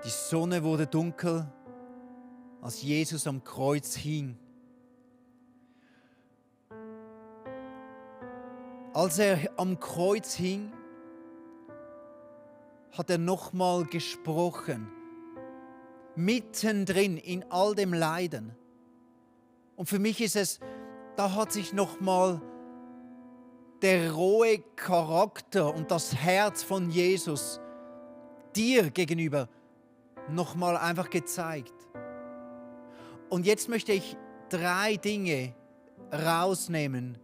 Die Sonne wurde dunkel, als Jesus am Kreuz hing. Als er am Kreuz hing, hat er nochmal gesprochen, mittendrin in all dem Leiden. Und für mich ist es, da hat sich nochmal der rohe Charakter und das Herz von Jesus dir gegenüber nochmal einfach gezeigt. Und jetzt möchte ich 3 Dinge rausnehmen,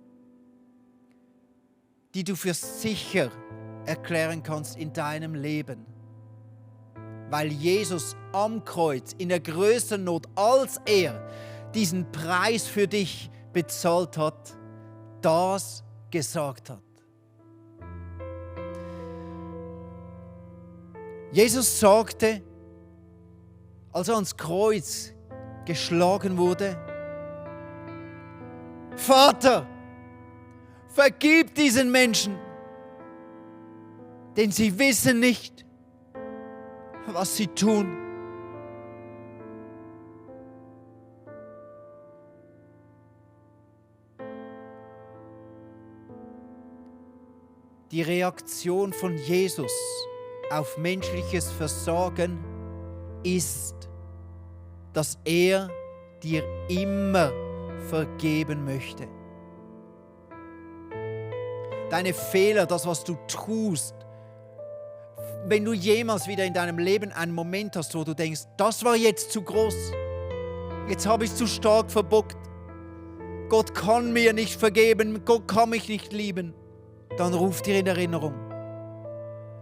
die du für sicher erklären kannst in deinem Leben. Weil Jesus am Kreuz in der größten Not, als er diesen Preis für dich bezahlt hat, das gesagt hat. Jesus sagte, als er ans Kreuz geschlagen wurde, Vater, vergib diesen Menschen, denn sie wissen nicht, was sie tun. Die Reaktion von Jesus auf menschliches Versagen ist, dass er dir immer vergeben möchte. Deine Fehler, das, was du tust, wenn du jemals wieder in deinem Leben einen Moment hast, wo du denkst, das war jetzt zu groß, jetzt habe ich es zu stark verbockt, Gott kann mir nicht vergeben, Gott kann mich nicht lieben, dann ruf dir in Erinnerung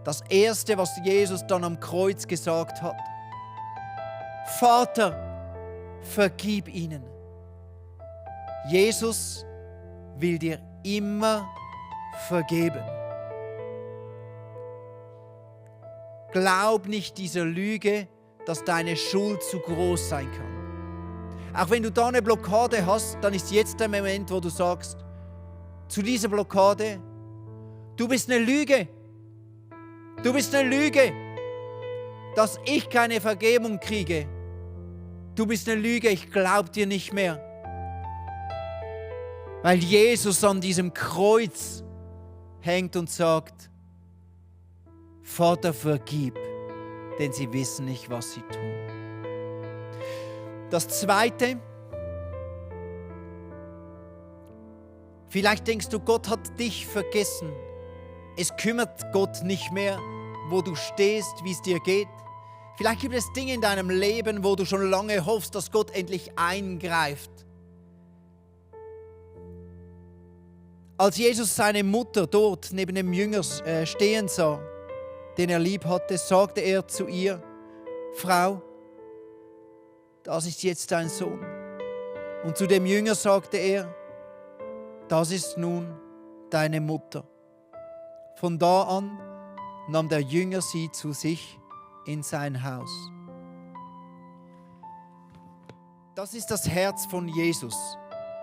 das Erste, was Jesus dann am Kreuz gesagt hat. Vater, vergib ihnen. Jesus will dir immer vergeben. Glaub nicht dieser Lüge, dass deine Schuld zu groß sein kann. Auch wenn du da eine Blockade hast, dann ist jetzt der Moment, wo du sagst, zu dieser Blockade, du bist eine Lüge. Du bist eine Lüge, dass ich keine Vergebung kriege. Du bist eine Lüge, ich glaube dir nicht mehr. Weil Jesus an diesem Kreuz hängt und sagt, Vater, vergib, denn sie wissen nicht, was sie tun. Das Zweite, vielleicht denkst du, Gott hat dich vergessen. Es kümmert Gott nicht mehr, wo du stehst, wie es dir geht. Vielleicht gibt es Dinge in deinem Leben, wo du schon lange hoffst, dass Gott endlich eingreift. Als Jesus seine Mutter dort neben dem Jünger stehen sah, den er lieb hatte, sagte er zu ihr, Frau, das ist jetzt dein Sohn. Und zu dem Jünger sagte er, das ist nun deine Mutter. Von da an nahm der Jünger sie zu sich in sein Haus. Das ist das Herz von Jesus.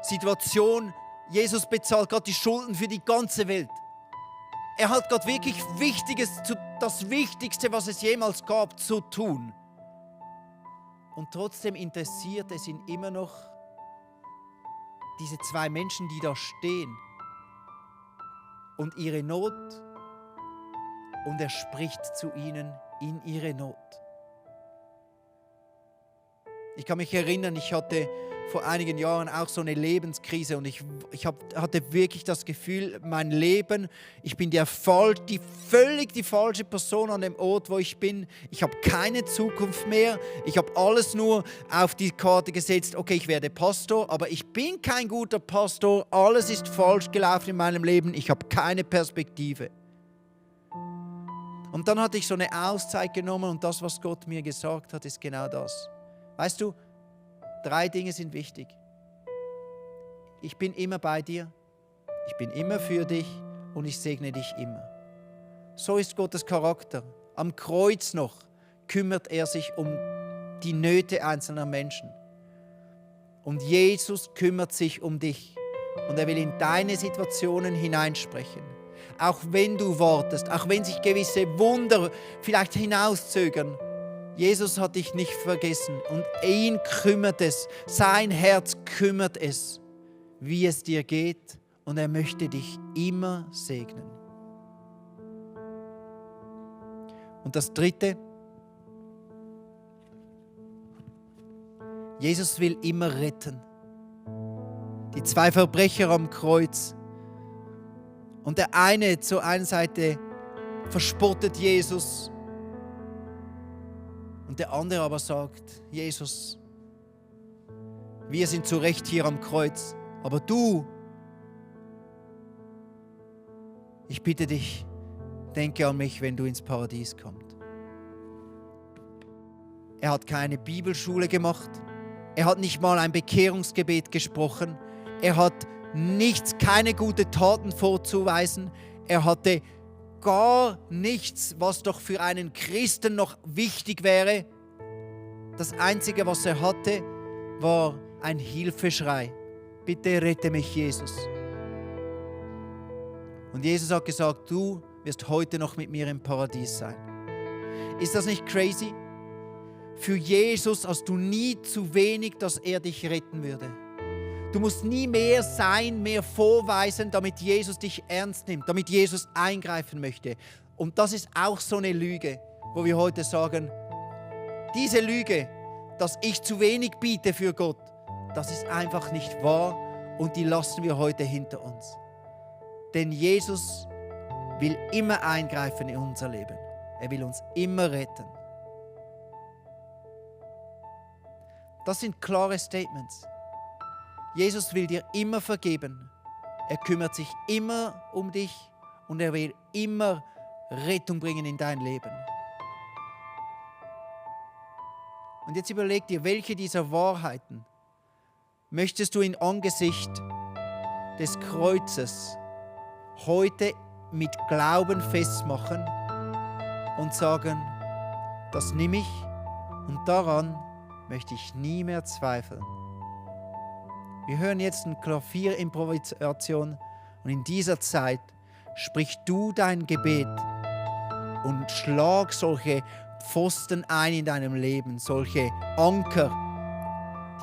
Situation, Jesus bezahlt Gott die Schulden für die ganze Welt. Er hat Gott wirklich das Wichtigste, was es jemals gab, zu tun. Und trotzdem interessiert es ihn immer noch diese 2 Menschen, die da stehen und ihre Not, und er spricht zu ihnen in ihre Not. Ich kann mich erinnern, ich hatte vor einigen Jahren auch so eine Lebenskrise und ich hatte wirklich das Gefühl, mein Leben, ich bin völlig die falsche Person an dem Ort, wo ich bin. Ich habe keine Zukunft mehr. Ich habe alles nur auf die Karte gesetzt, okay, ich werde Pastor, aber ich bin kein guter Pastor. Alles ist falsch gelaufen in meinem Leben. Ich habe keine Perspektive. Und dann hatte ich so eine Auszeit genommen und das, was Gott mir gesagt hat, ist genau das. Weißt du, 3 Dinge sind wichtig. Ich bin immer bei dir, ich bin immer für dich und ich segne dich immer. So ist Gottes Charakter. Am Kreuz noch kümmert er sich um die Nöte einzelner Menschen. Und Jesus kümmert sich um dich. Und er will in deine Situationen hineinsprechen. Auch wenn du wartest, auch wenn sich gewisse Wunder vielleicht hinauszögern, Jesus hat dich nicht vergessen und ihn kümmert es, sein Herz kümmert es, wie es dir geht und er möchte dich immer segnen. Und das Dritte, Jesus will immer retten. Die 2 Verbrecher am Kreuz und der eine zur einen Seite verspottet Jesus und der andere aber sagt, Jesus, wir sind zu Recht hier am Kreuz, aber du, ich bitte dich, denke an mich, wenn du ins Paradies kommst. Er hat keine Bibelschule gemacht, er hat nicht mal ein Bekehrungsgebet gesprochen, er hat nichts, keine guten Taten vorzuweisen, er hatte gar nichts, was doch für einen Christen noch wichtig wäre. Das Einzige, was er hatte, war ein Hilfeschrei. Bitte rette mich, Jesus. Und Jesus hat gesagt, du wirst heute noch mit mir im Paradies sein. Ist das nicht crazy? Für Jesus hast du nie zu wenig, dass er dich retten würde. Du musst nie mehr sein, mehr vorweisen, damit Jesus dich ernst nimmt, damit Jesus eingreifen möchte. Und das ist auch so eine Lüge, wo wir heute sagen, diese Lüge, dass ich zu wenig biete für Gott, das ist einfach nicht wahr und die lassen wir heute hinter uns. Denn Jesus will immer eingreifen in unser Leben. Er will uns immer retten. Das sind klare Statements. Jesus will dir immer vergeben. Er kümmert sich immer um dich und er will immer Rettung bringen in dein Leben. Und jetzt überleg dir, welche dieser Wahrheiten möchtest du in Angesicht des Kreuzes heute mit Glauben festmachen und sagen, das nehme ich und daran möchte ich nie mehr zweifeln. Wir hören jetzt eine Klavierimprovisation und in dieser Zeit sprich du dein Gebet und schlag solche Pfosten ein in deinem Leben, solche Anker,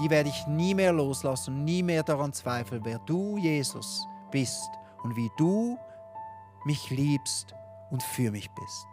die werde ich nie mehr loslassen und nie mehr daran zweifeln, wer du, Jesus, bist und wie du mich liebst und für mich bist.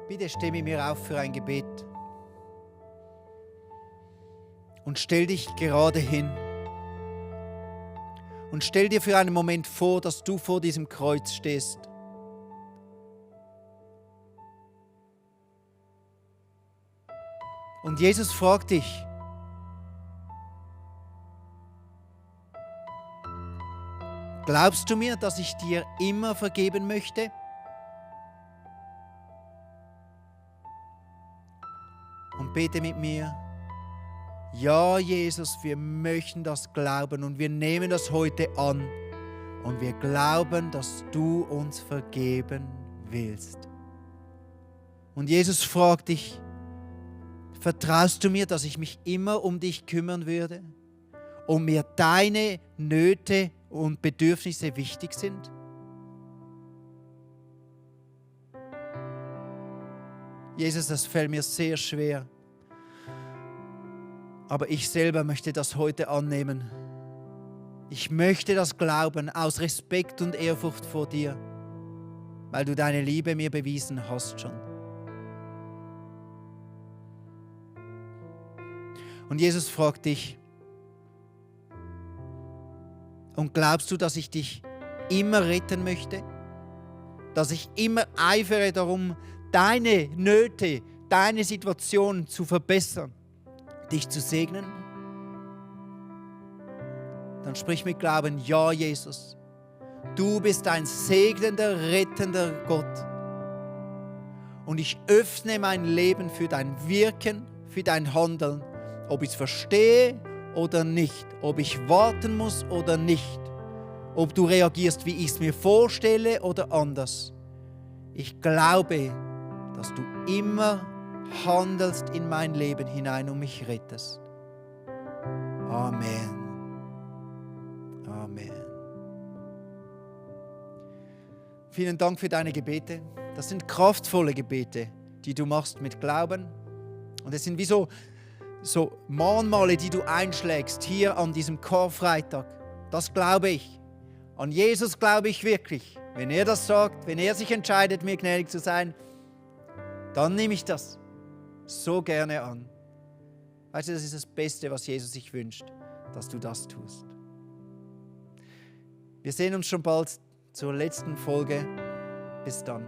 Bitte steh mit mir auf für ein Gebet und stell dich gerade hin und stell dir für einen Moment vor, dass du vor diesem Kreuz stehst. Und Jesus fragt dich, glaubst du mir, dass ich dir immer vergeben möchte? Und bete mit mir, ja Jesus, wir möchten das glauben und wir nehmen das heute an und wir glauben, dass du uns vergeben willst. Und Jesus fragt dich, vertraust du mir, dass ich mich immer um dich kümmern würde und mir deine Nöte und Bedürfnisse wichtig sind? Jesus, das fällt mir sehr schwer. Aber ich selber möchte das heute annehmen. Ich möchte das glauben aus Respekt und Ehrfurcht vor dir, weil du deine Liebe mir bewiesen hast schon. Und Jesus fragt dich, Und glaubst du, dass ich dich immer retten möchte? Dass ich immer eifere darum, deine Nöte, deine Situation zu verbessern, dich zu segnen? Dann sprich mit Glauben, ja, Jesus, du bist ein segnender, rettender Gott. Und ich öffne mein Leben für dein Wirken, für dein Handeln, ob ich es verstehe oder nicht, ob ich warten muss oder nicht, ob du reagierst, wie ich es mir vorstelle oder anders. Ich glaube, dass du immer handelst in mein Leben hinein und mich rettest. Amen. Amen. Vielen Dank für deine Gebete. Das sind kraftvolle Gebete, die du machst mit Glauben. Und es sind wie so Mahnmale, die du einschlägst hier an diesem Karfreitag. Das glaube ich. An Jesus glaube ich wirklich. Wenn er das sagt, wenn er sich entscheidet, mir gnädig zu sein, dann nehme ich das so gerne an. Weißt du, das ist das Beste, was Jesus sich wünscht, dass du das tust. Wir sehen uns schon bald zur letzten Folge. Bis dann.